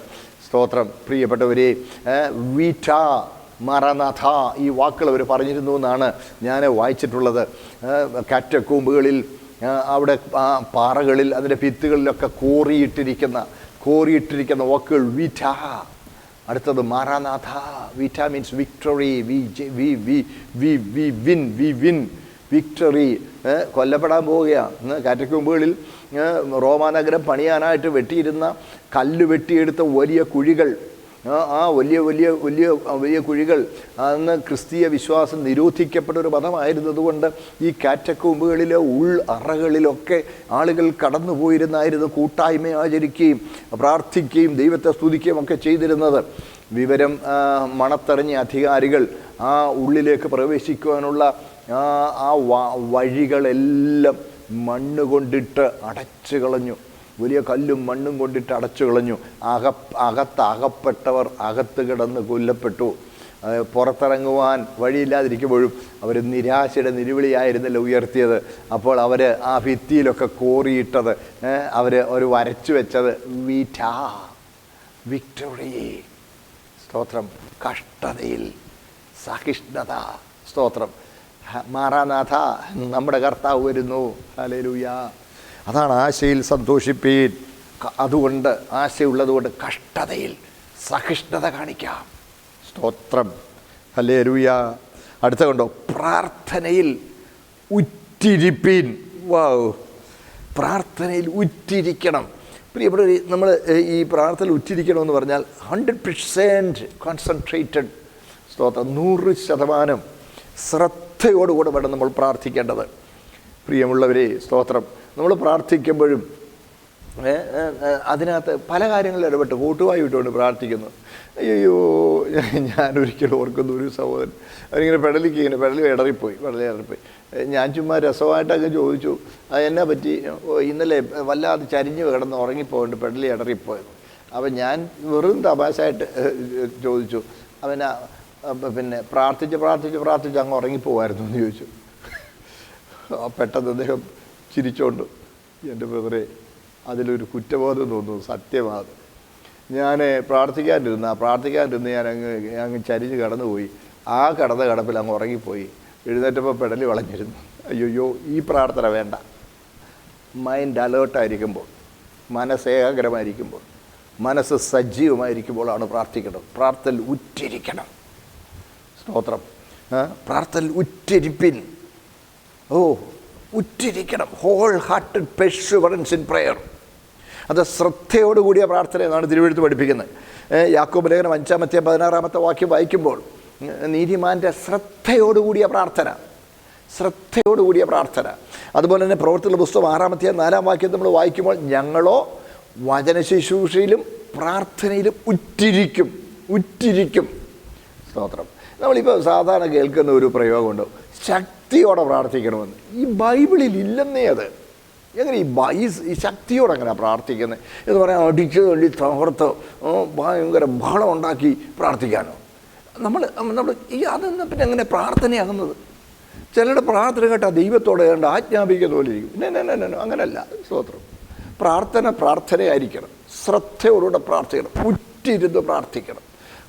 Speaker 2: സ്തോത്രം. പ്രിയപ്പെട്ടവരെ, വീറ്റാ മറനാഥ, ഈ വാക്കുകൾ അവർ പറഞ്ഞിരുന്നു എന്നാണ് ഞാൻ വായിച്ചിട്ടുള്ളത്. കാറ്റക്കൂമ്പുകളിൽ, അവിടെ പാറകളിൽ, അതിൻ്റെ ഭിത്തുകളിലൊക്കെ കോറിയിട്ടിരിക്കുന്ന വാക്കുകൾ വീറ്റാ. അടുത്തത് മാറാനാഥ. വിറ്റ means victory. V win victory. കൊല്ലപ്പെടാൻ പോവുകയാണ്. കാറ്റക്കുമ്പുകളിൽ റോമാനഗരം പണിയാനായിട്ട് വെട്ടിയിരുന്ന കല്ല് വെട്ടിയെടുത്ത വലിയ കുഴികൾ, ആ വലിയ കുഴികൾ അന്ന് ക്രിസ്തീയ വിശ്വാസം നിരോധിക്കപ്പെട്ട ഒരു മതമായിരുന്നതുകൊണ്ട് ഈ കാറ്റക്കുമ്പുകളിലെ അറകളിലൊക്കെ ആളുകൾ കടന്നു പോയിരുന്നായിരുന്നു കൂട്ടായ്മ ആചരിക്കുകയും പ്രാർത്ഥിക്കുകയും ദൈവത്തെ സ്തുതിക്കുകയും ഒക്കെ ചെയ്തിരുന്നത്. വിവരം മണത്തറിഞ്ഞ അധികാരികൾ ആ ഉള്ളിലേക്ക് പ്രവേശിക്കുവാനുള്ള ആ വഴികളെല്ലാം മണ്ണ് കൊണ്ടിട്ട് അടച്ചു കളഞ്ഞു. വലിയ കല്ലും മണ്ണും കൊണ്ടിട്ട് അടച്ചു കളഞ്ഞു. അകത്തകപ്പെട്ടവർ അകത്ത് കിടന്ന് കൊല്ലപ്പെട്ടു. പുറത്തിറങ്ങുവാൻ വഴിയില്ലാതിരിക്കുമ്പോഴും അവർ നിരാശയുടെ നിലവിളിയായിരുന്നല്ലോ ഉയർത്തിയത്. അപ്പോൾ അവർ ആ ഭിത്തിയിലൊക്കെ കോറിയിട്ടത്, അവർ വരച്ചു വെച്ചത് വിക്ടറി. സ്തോത്രം. കഷ്ടതയിൽ സഹിഷ്ണുത. സ്തോത്രം. മാറാനാഥ, നമ്മുടെ കർത്താവ് വരുന്നു. ഹല്ലേലൂയ. അതാണ് ആശയിൽ സന്തോഷിപ്പീൻ. അതുകൊണ്ട് ആശയുള്ളതുകൊണ്ട് കഷ്ടതയിൽ സഹിഷ്ണുത കാണിക്കാം. സ്തോത്രം. ഹല്ലേലൂയ. അടുത്ത കണ്ടോ, പ്രാർത്ഥനയിൽ ഉറ്റിരിപ്പീൻ. വാവ്, പ്രാർത്ഥനയിൽ ഉറ്റിരിക്കണം. പ്രിയപ്പെട്ടവരെ, നമ്മൾ ഈ പ്രാർത്ഥനയിൽ ഉറ്റിരിക്കണമെന്ന് പറഞ്ഞാൽ 100% കോൺസെൻട്രേറ്റഡ്. സ്തോത്രം. 100% ശ്രദ്ധയോടുകൂടെ വേണം നമ്മൾ പ്രാർത്ഥിക്കേണ്ടത്. പ്രിയമുള്ളവരെ, സ്തോത്രം. നമ്മൾ പ്രാർത്ഥിക്കുമ്പോഴും അതിനകത്ത് പല കാര്യങ്ങളിൽ ഇടപെട്ട് കൂട്ടുവായി വിട്ടുകൊണ്ട് പ്രാർത്ഥിക്കുന്നു. അയ്യോ, ഞാനൊരിക്കലും ഓർക്കുന്ന ഒരു സഹോദരൻ അവരിങ്ങനെ പെടലി ഇടറിപ്പോയി. ഞാൻ ചുമ്മാ രസമായിട്ടൊക്കെ ചോദിച്ചു, എന്നെ പറ്റി. ഇന്നലെ വല്ലാതെ ചരിഞ്ഞ് കിടന്ന് ഉറങ്ങിപ്പോയിട്ട് പെടലി ഇടറിപ്പോയത്. അപ്പം ഞാൻ വെറും തമാശയായിട്ട് ചോദിച്ചു, അവന് പിന്നെ പ്രാർത്ഥിച്ച് അങ്ങ് ഉറങ്ങിപ്പോവായിരുന്നു എന്ന് ചോദിച്ചു. പെട്ടെന്ന് അദ്ദേഹം ചിരിച്ചോണ്ട്, എൻ്റെ ബ്രദറെ, അതിലൊരു കുറ്റബോധം തോന്നുന്നു, സത്യമാണ്. ഞാൻ പ്രാർത്ഥിക്കാനിരുന്ന് ഞാൻ അങ്ങ് ചരിഞ്ഞ് കടന്നുപോയി. ആ കിടപ്പിൽ അങ്ങ് ഉറങ്ങിപ്പോയി. എഴുന്നേറ്റപ്പോൾ പെടലി വളഞ്ഞിരുന്നു. അയ്യോ, ഈ പ്രാർത്ഥന വേണ്ട. മൈൻഡ് അലേർട്ടായിരിക്കുമ്പോൾ, മനസ്സേകാഗ്രമായിരിക്കുമ്പോൾ, മനസ്സ് സജീവമായിരിക്കുമ്പോഴാണ് പ്രാർത്ഥിക്കേണ്ടത്. പ്രാർത്ഥനയിൽ ഉറ്റിരിക്കണം. സ്തോത്രം. പ്രാർത്ഥനയിൽ ഉറ്റിരിപ്പിൻ. ഉറ്റിരിക്കണം. Whole hearted perseverance in prayer. അത് ശ്രദ്ധയോടുകൂടിയ പ്രാർത്ഥന എന്നാണ് തിരുവെഴുത്ത് പഠിപ്പിക്കുന്നത്. യാക്കോബ് ലേഖനം 5-16 വാക്യം വായിക്കുമ്പോൾ നീതിമാൻ്റെ ശ്രദ്ധയോടുകൂടിയ പ്രാർത്ഥന. അതുപോലെ തന്നെ പ്രവൃത്തികളുടെ പുസ്തകം 6-4 വാക്യം നമ്മൾ വായിക്കുമ്പോൾ ഞങ്ങളോ വചന ശുശ്രൂഷയിലും പ്രാർത്ഥനയിലും ഉറ്റിരിക്കും. സ്തോത്രം. നമ്മളിപ്പോൾ സാധാരണ കേൾക്കുന്ന ഒരു പ്രയോഗമുണ്ട്, ശക്തിയോടെ പ്രാർത്ഥിക്കണമെന്ന്. ഈ ബൈബിളിൽ ഇല്ലെന്നേ അത്. എങ്ങനെ ഈ ശക്തിയോടെ എങ്ങനെ പ്രാർത്ഥിക്കുന്നത് എന്ന് പറയാൻ അടിച്ച് തള്ളി തകർത്ത് ഭയങ്കര ബഹളം ഉണ്ടാക്കി പ്രാർത്ഥിക്കാനോ? നമ്മൾ അതെന്ന് പിന്നെ എങ്ങനെ പ്രാർത്ഥനയാകുന്നത്? ചിലരുടെ പ്രാർത്ഥന കേട്ടാൽ ദൈവത്തോടെ കണ്ട് ആജ്ഞാപിക്കുന്ന പോലെ ഇരിക്കും. അങ്ങനെയല്ല. സ്തോത്രം. പ്രാർത്ഥനയായിരിക്കണം. ശ്രദ്ധയോടുകൂടെ പ്രാർത്ഥിക്കണം. ഉറ്റിരുന്ന് പ്രാർത്ഥിക്കണം.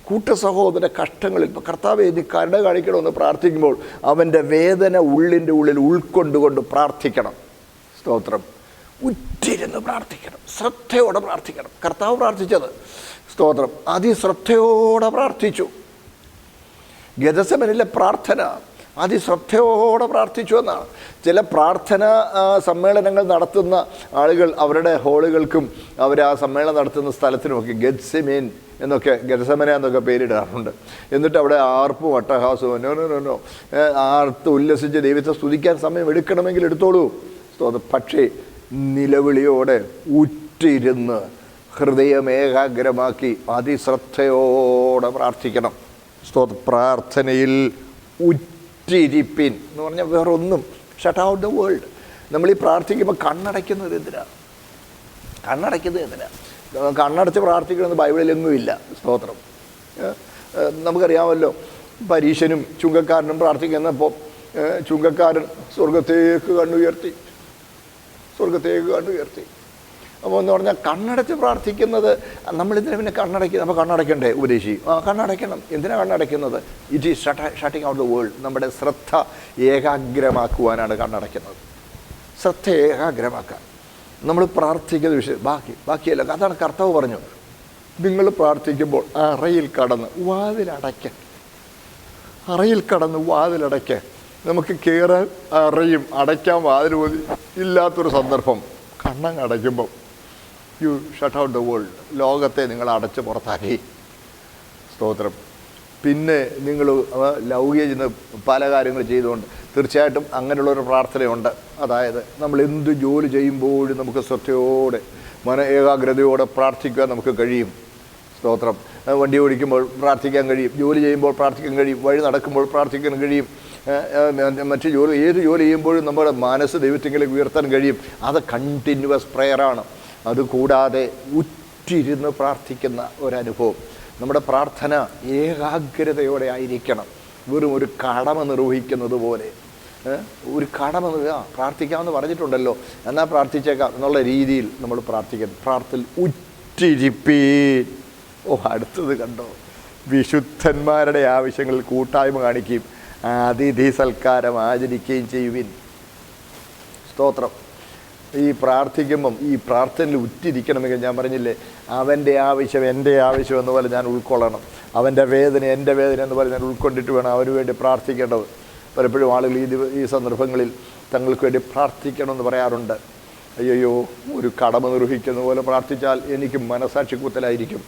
Speaker 2: കൂട്ടസഹോദര കഷ്ടങ്ങളിൽ ഇപ്പോൾ കർത്താവേ നീ കരുണ കാണിക്കണമെന്ന് പ്രാർത്ഥിക്കുമ്പോൾ അവൻ്റെ വേദന ഉള്ളിൻ്റെ ഉള്ളിൽ ഉൾക്കൊണ്ടുകൊണ്ട് പ്രാർത്ഥിക്കണം. സ്തോത്രം. ഉറ്റിരുന്ന് പ്രാർത്ഥിക്കണം. ശ്രദ്ധയോടെ പ്രാർത്ഥിക്കണം. കർത്താവ് പ്രാർത്ഥിച്ചത്, സ്തോത്രം, അതിശ്രദ്ധയോടെ പ്രാർത്ഥിച്ചു. ഗെത്സമനിലെ പ്രാർത്ഥന അതിശ്രദ്ധയോടെ പ്രാർത്ഥിച്ചു എന്നാണ്. ചില പ്രാർത്ഥന സമ്മേളനങ്ങൾ നടത്തുന്ന ആളുകൾ അവരുടെ ഹാളുകൾക്കും അവർ ആ സമ്മേളനം നടത്തുന്ന സ്ഥലത്തിനുമൊക്കെ ഗെത്സമേൻ എന്നൊക്കെ, ഗെത്സമന എന്നൊക്കെ പേരിടാറുണ്ട്. എന്നിട്ട് അവിടെ ആർപ്പും അട്ടഹാസവും നോ ആർത്ത് ഉല്ലസിച്ച് ദൈവത്തെ സ്തുതിക്കാൻ സമയം എടുക്കണമെങ്കിൽ എടുത്തോളൂ. പക്ഷേ നിലവിളിയോടെ ഉറ്റിരുന്ന് ഹൃദയമേകാഗ്രമാക്കി അതിശ്രദ്ധയോടെ പ്രാർത്ഥിക്കണം. പ്രാർത്ഥനയിൽ ഉറ്റിരിപ്പിൻ എന്ന് പറഞ്ഞാൽ വേറൊന്നും. Shut out the world. നമ്മളീ പ്രാർത്ഥിക്കുമ്പോൾ കണ്ണടയ്ക്കുന്നത് എന്തിനാണ്? കണ്ണടച്ച് പ്രാർത്ഥിക്കണമെന്ന് ബൈബിളിലെങ്ങും ഇല്ല. സ്തോത്രം. നമുക്കറിയാമല്ലോ, പരീശനും ചുങ്കക്കാരനും പ്രാർത്ഥിക്കുന്നപ്പോൾ ചുങ്കക്കാരൻ സ്വർഗത്തേക്ക് കണ്ണുയർത്തി. അപ്പോൾ എന്ന് പറഞ്ഞാൽ കണ്ണടച്ച് പ്രാർത്ഥിക്കുന്നത് നമ്മളിതിനെ പിന്നെ കണ്ണടയ്ക്കുക. നമ്മൾ കണ്ണടയ്ക്കണ്ടേ? ഉപദേശി കണ്ണടയ്ക്കണം. എന്തിനാണ് കണ്ണടയ്ക്കുന്നത്? It is shutting out the world. നമ്മുടെ ശ്രദ്ധ ഏകാഗ്രമാക്കുവാനാണ് കണ്ണടയ്ക്കുന്നത്. ശ്രദ്ധ ഏകാഗ്രമാക്കാൻ നമ്മൾ പ്രാർത്ഥിക്കുന്ന വിഷയം ബാക്കിയല്ല. അതാണ് കർത്താവ് പറഞ്ഞു, നിങ്ങൾ പ്രാർത്ഥിക്കുമ്പോൾ അറയിൽ കടന്ന് വാതിലടയ്ക്ക്. നമുക്ക് കയറാൻ അറയും അടയ്ക്കാൻ വാതിൽ പോലും ഇല്ലാത്തൊരു സന്ദർഭം. കണ്ണങ്ങ് അടയ്ക്കുമ്പം you shut out the world. ലോകത്തെ നിങ്ങൾ അടച്ച് പുറത്താക്കി. സ്തോത്രം. പിന്നെ നിങ്ങൾ ലൗകിക പല കാര്യങ്ങൾ ചെയ്തുകൊണ്ട് തീർച്ചയായിട്ടും അങ്ങനെയുള്ളൊരു പ്രാർത്ഥനയുണ്ട്. അതായത് നമ്മൾ എന്ത് ജോലി ചെയ്യുമ്പോഴും നമുക്ക് ശ്രദ്ധയോടെ ഏകാഗ്രതയോടെ പ്രാർത്ഥിക്കാൻ നമുക്ക് കഴിയും. സ്തോത്രം. വണ്ടി ഓടിക്കുമ്പോൾ പ്രാർത്ഥിക്കാൻ കഴിയും, ജോലി ചെയ്യുമ്പോൾ പ്രാർത്ഥിക്കാൻ കഴിയും, വഴി നടക്കുമ്പോൾ പ്രാർത്ഥിക്കാൻ കഴിയും, ഏത് ജോലി ചെയ്യുമ്പോഴും നമ്മുടെ മനസ്സ് ദൈവത്തിലേക്ക് ഉയർത്താൻ കഴിയും. അത് കണ്ടിന്യൂവസ് പ്രെയറാണ്. അതുകൂടാതെ ഉറ്റിരുന്ന് പ്രാർത്ഥിക്കുന്ന ഒരനുഭവം. നമ്മുടെ പ്രാർത്ഥന ഏകാഗ്രതയോടെ ആയിരിക്കണം. വെറും ഒരു കടമ നിർവഹിക്കുന്നത് പോലെ, ഒരു കടമ പ്രാർത്ഥിക്കാമെന്ന് പറഞ്ഞിട്ടുണ്ടല്ലോ, എന്നാൽ പ്രാർത്ഥിച്ചേക്കാം എന്നുള്ള രീതിയിൽ നമ്മൾ പ്രാർത്ഥിക്കണം. പ്രാർത്ഥന ഉറ്റിരിപ്പീൻ. അടുത്തത് കണ്ടോ, വിശുദ്ധന്മാരുടെ ആവശ്യങ്ങളിൽ കൂട്ടായ്മ കാണിക്കുകയും അതിഥി സൽക്കാരം ആചരിക്കുകയും ചെയ്യുവിൻ. സ്തോത്രം. ഈ പ്രാർത്ഥിക്കുമ്പം ഈ പ്രാർത്ഥനയിൽ ഉറ്റിരിക്കണമെങ്കിൽ ഞാൻ പറഞ്ഞില്ലേ, അവൻ്റെ ആവശ്യം എൻ്റെ ആവശ്യം എന്ന് പോലെ ഞാൻ ഉൾക്കൊള്ളണം, അവൻ്റെ വേദന എൻ്റെ വേദന എന്ന് പോലെ ഞാൻ ഉൾക്കൊണ്ടിട്ട് വേണം അവന് വേണ്ടി പ്രാർത്ഥിക്കേണ്ടത്. പലപ്പോഴും ആളുകൾ ഈ സന്ദർഭങ്ങളിൽ തങ്ങൾക്ക് വേണ്ടി പ്രാർത്ഥിക്കണമെന്ന് പറയാറുണ്ട്. അയ്യോ, ഒരു കടമ നിർവഹിക്കുന്ന പോലെ പ്രാർത്ഥിച്ചാൽ എനിക്ക് മനസാക്ഷി കുത്തലായിരിക്കും.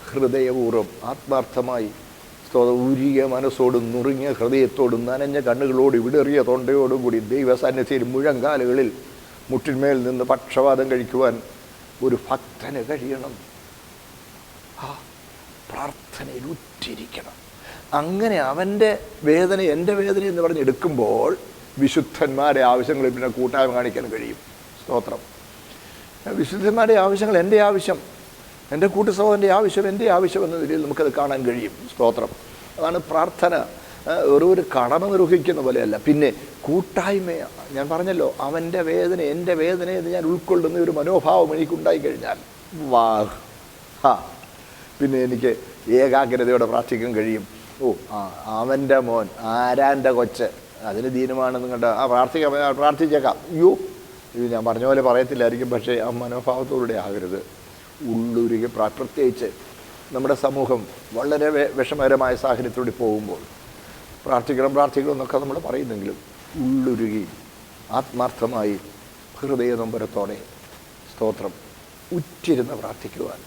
Speaker 2: ഹൃദയപൂർവ്വം ആത്മാർത്ഥമായി ഉരുകിയ മനസ്സോടും നുറുങ്ങിയ ഹൃദയത്തോടും നനഞ്ഞ കണ്ണുകളോടും വിടറിയ തൊണ്ടയോടും കൂടി ദൈവസാന്നിധ്യത്തിൽ മുഴങ്കാലുകളിൽ മുട്ടിന്മേൽ നിന്ന് പക്ഷവാതം കഴിക്കുവാൻ ഒരു ഭക്തന് കഴിയണം. പ്രാർത്ഥനയിൽ ഉറ്റിരിക്കണം. അങ്ങനെ അവൻ്റെ വേദന എൻ്റെ വേദന എന്ന് പറഞ്ഞ് എടുക്കുമ്പോൾ വിശുദ്ധന്മാരുടെ ആവശ്യങ്ങളിൽ പിന്നെ കൂട്ടായ്മ കാണിക്കാൻ കഴിയും. സ്തോത്രം. വിശുദ്ധന്മാരുടെ ആവശ്യങ്ങൾ എൻ്റെ ആവശ്യം, എൻ്റെ കൂട്ടുസഹോദരൻ്റെ ആവശ്യം എൻ്റെ ആവശ്യം എന്ന നിലയിൽ നമുക്കത് കാണാൻ കഴിയും. സ്തോത്രം. അതാണ് പ്രാർത്ഥന. ഒരു കടമ നിർവഹിക്കുന്ന പോലെയല്ല, പിന്നെ കൂട്ടായ്മയാണ്. ഞാൻ പറഞ്ഞല്ലോ, അവൻ്റെ വേദന എൻ്റെ വേദന എന്ന് ഞാൻ ഉൾക്കൊള്ളുന്ന ഒരു മനോഭാവം എനിക്കുണ്ടായി കഴിഞ്ഞാൽ പിന്നെ എനിക്ക് ഏകാഗ്രതയോടെ പ്രാർത്ഥിക്കാൻ കഴിയും. അവൻ്റെ മോൻ, ആരാൻ്റെ കൊച്ച്, അതിന് ദീനമാണെന്ന് കണ്ട പ്രാർത്ഥിച്ചേക്കാം. അയ്യോ, ഇത് ഞാൻ പറഞ്ഞ പോലെ പറയത്തില്ലായിരിക്കും, പക്ഷേ ആ മനോഭാവത്തോടെ ആകരുത്. ഉള്ളുരുകി പ്രത്യേകിച്ച് നമ്മുടെ സമൂഹം വളരെ വിഷമകരമായ സാഹചര്യത്തിലൂടെ പോകുമ്പോൾ പ്രാർത്ഥിക്കണം എന്നൊക്കെ നമ്മൾ പറയുന്നെങ്കിലും ഉള്ളുരുകി ആത്മാർത്ഥമായി ഹൃദയ നൊമ്പരത്തോടെ സ്തോത്രം ഉറ്റിരുന്ന് പ്രാർത്ഥിക്കുവാൻ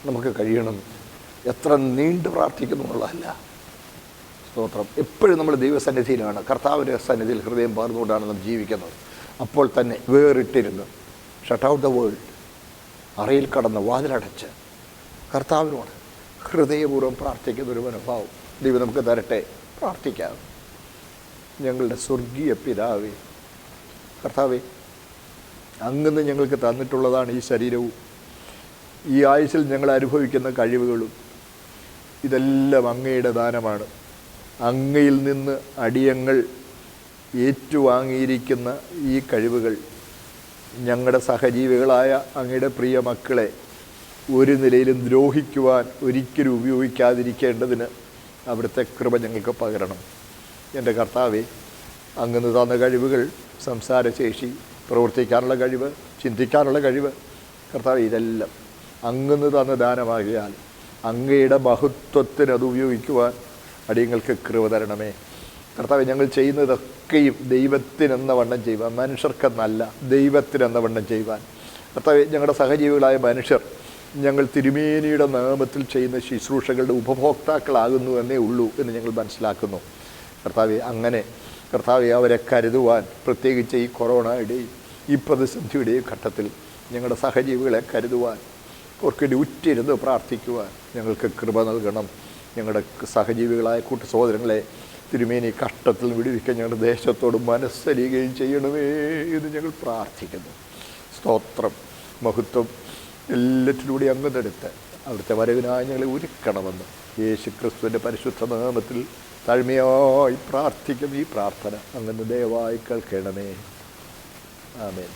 Speaker 2: നമുക്ക് കഴിയണം. എത്ര നീണ്ടു പ്രാർത്ഥിക്കുന്നു എന്നുള്ളതല്ല. സ്തോത്രം. എപ്പോഴും നമ്മൾ ദൈവസന്നിധിയിലാണ്, കർത്താവിൻ്റെ സന്നിധിയിൽ ഹൃദയം പകർന്നുകൊണ്ടാണ് നാം ജീവിക്കുന്നത്. അപ്പോൾ തന്നെ വേറിട്ടിരുന്ന് ഷട്ട് ഔട്ട് ദ വേൾഡ്, അറയിൽ കടന്ന് വാതിലടച്ച് കർത്താവിനോട് ഹൃദയപൂർവ്വം പ്രാർത്ഥിക്കുന്നൊരു മനോഭാവം ദൈവം നമുക്ക് തരട്ടെ. പ്രാർത്ഥിക്കാം. ഞങ്ങളുടെ സ്വർഗീയ പിതാവേ, കർത്താവേ, അങ്ങ് ഞങ്ങൾക്ക് തന്നിട്ടുള്ളതാണ് ഈ ശരീരവും ഈ ആയുസ്സിൽ ഞങ്ങൾ അനുഭവിക്കുന്ന കഴിവുകളും. ഇതെല്ലാം അങ്ങയുടെ ദാനമാണ്. അങ്ങയിൽ നിന്ന് അടിയങ്ങൾ ഏറ്റുവാങ്ങിയിരിക്കുന്ന ഈ കഴിവുകൾ ഞങ്ങളുടെ സഹജീവികളായ അങ്ങയുടെ പ്രിയ മക്കളെ ഒരു നിലയിലും ദ്രോഹിക്കുവാൻ ഒരിക്കലും ഉപയോഗിക്കാതിരിക്കേണ്ടതിന് അവിടുത്തെ കൃപ ഞങ്ങൾക്ക് പകരണം. എൻ്റെ കർത്താവേ, അങ്ങ് തന്ന കഴിവുകൾ, സംസാരശേഷി, പ്രവർത്തിക്കാനുള്ള കഴിവ്, ചിന്തിക്കാനുള്ള കഴിവ്, കർത്താവേ, ഇതെല്ലാം അങ്ങ് തന്ന ദാനമാകിയാൽ അങ്ങയുടെ മഹത്വത്തിന് അത് ഉപയോഗിക്കുവാൻ അടിയങ്ങൾക്ക് കൃപ തരണമേ. കർത്താവേ, ഞങ്ങൾ ചെയ്യുന്നതൊക്കെയും ദൈവത്തിനെന്ന വണ്ണം ചെയ്യുവാൻ, മനുഷ്യർക്കെന്നല്ല ദൈവത്തിനെന്ന വണ്ണം ചെയ്യുവാൻ. കർത്താവേ, ഞങ്ങളുടെ സഹജീവികളായ മനുഷ്യർ ഞങ്ങൾ തിരുമേനിയുടെ നാമത്തിൽ ചെയ്യുന്ന ശുശ്രൂഷകളുടെ ഉപഭോക്താക്കളാകുന്നു എന്നേ ഉള്ളൂ എന്ന് ഞങ്ങൾ മനസ്സിലാക്കുന്നു. കർത്താവേ, അങ്ങനെ കർത്താവെ അവരെ കരുതുവാൻ, പ്രത്യേകിച്ച് ഈ കൊറോണയുടെയും ഈ പ്രതിസന്ധിയുടെയും ഘട്ടത്തിൽ ഞങ്ങളുടെ സഹജീവികളെ കരുതുവാൻ, അവർക്ക് ഉറ്റിരുന്ന് പ്രാർത്ഥിക്കുവാൻ ഞങ്ങൾക്ക് കൃപ നൽകണം. ഞങ്ങളുടെ സഹജീവികളായ കൂട്ടുസഹോദരങ്ങളെ തിരുമേനി കഷ്ടത്തിൽ വിടുവിക്കാൻ ഞങ്ങളുടെ ദേശത്തോട് മനസ്സലിയുകയും ചെയ്യണമേ എന്ന് ഞങ്ങൾ പ്രാർത്ഥിക്കുന്നു. സ്തോത്രം. മഹത്വം എല്ലാറ്റിലൂടെ അങ്ങെടുത്ത് അവിടുത്തെ വരവിനായി ഞങ്ങളെ ഒരുക്കണമെന്ന് യേശു ക്രിസ്തുവിൻ്റെ പരിശുദ്ധ നാമത്തിൽ താഴ്മയായി പ്രാർത്ഥിക്കും. ഈ പ്രാർത്ഥന അങ്ങ് ദയവായി കേൾക്കണമേ. ആമേൻ.